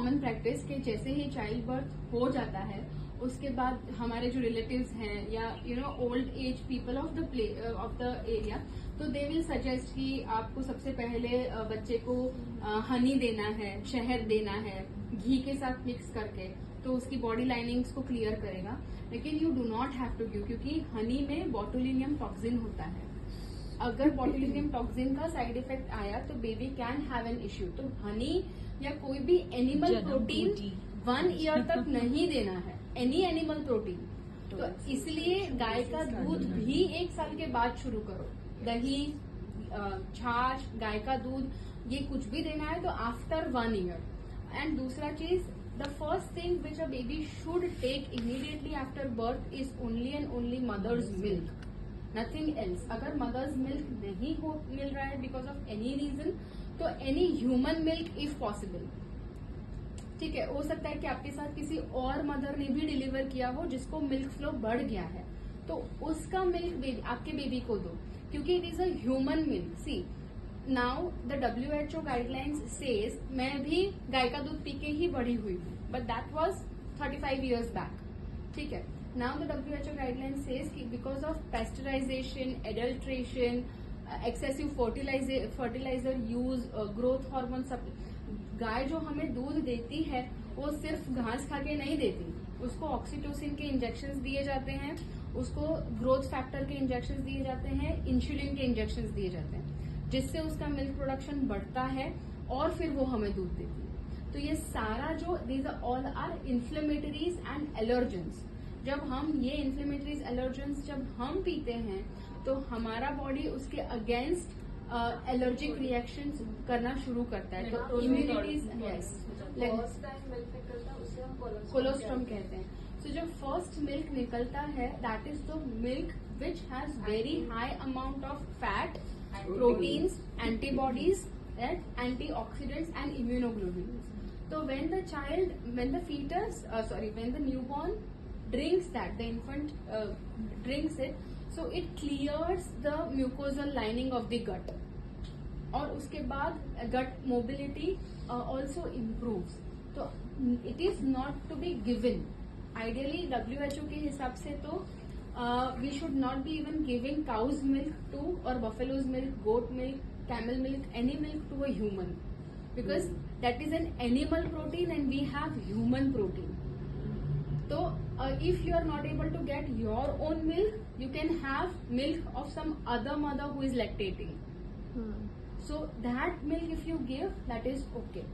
Common practice कि जैसे ही child birth हो जाता है उसके बाद हमारे जो रिलेटिव्स हैं या old age people of the area, तो दे विल सजेस्ट कि आपको सबसे पहले बच्चे को हनी देना है, शहद देना है घी के साथ मिक्स करके, तो उसकी बॉडी लाइनिंग्स को क्लियर करेगा। लेकिन you do not have to give, क्योंकि हनी में बोटुलिनियम टॉक्सिन होता है। अगर बोटुलिनियम टॉक्सिन का साइड इफेक्ट आया तो baby can have an issue. तो हनी या कोई भी एनिमल प्रोटीन 1 ईयर तक नहीं देना है, एनी एनिमल प्रोटीन। तो इसलिए गाय का दूध भी 1 साल के बाद शुरू करो। दही, छाछ, गाय का दूध, ये कुछ भी देना है तो आफ्टर 1 ईयर। एंड दूसरा चीज, the first thing which a baby should take immediately after birth is only and only mother's milk, nothing else। अगर mother's milk नहीं मिल रहा है because of any reason, तो any human milk if possible। ठीक है, हो सकता है कि आपके साथ किसी और मदर ने भी डिलीवर किया हो जिसको मिल्क फ्लो बढ़ गया है, तो उसका मिल्क आपके बेबी को दो, क्योंकि it is a human milk. See now the WHO guidelines says, मैं भी गाय का दूध पी के ही बड़ी हुई हूँ, but that was 35 years back. ठीक है, now the WHO guidelines says कि because of pasteurization, adulteration, excessive fertilizer use, growth hormone, सब, गाय जो हमें दूध देती है वो सिर्फ घास खा के नहीं देती, उसको ऑक्सीटोसिन के इंजेक्शंस दिए जाते हैं, उसको ग्रोथ फैक्टर के इंजेक्शंस दिए जाते हैं, इंसुलिन के इंजेक्शंस दिए जाते हैं, जिससे उसका मिल्क प्रोडक्शन बढ़ता है और फिर वो हमें दूध देती है। तो ये सारा जो these all are inflammatories and allergens. जब हम ये इन्फ्लेमेटरीज एलर्जेंस जब हम पीते हैं तो हमारा बॉडी उसके अगेंस्ट एलर्जिक रिएक्शंस करना शुरू करता है। तो इम्यूनिटीज, यस, कोलोस्ट्रम कहते हैं। सो जब फर्स्ट मिल्क निकलता है, that is the milk which has very high amount of fat, proteins, antibodies, antioxidants and immunoglobulins. So when the newborn drinks that, the infant drinks it, so it clears the mucosal lining of the gut, और उसके बाद gut mobility also improves. तो it is not to be given. Ideally WHO के हिसाब से तो we should not be even giving cow's milk to, or buffalo's milk, goat milk, camel milk, any milk to a human, because that is an animal protein and we have human protein. So if you are not able to get your own milk, you can have milk of some other mother who is lactating. So that milk if you give, that is okay.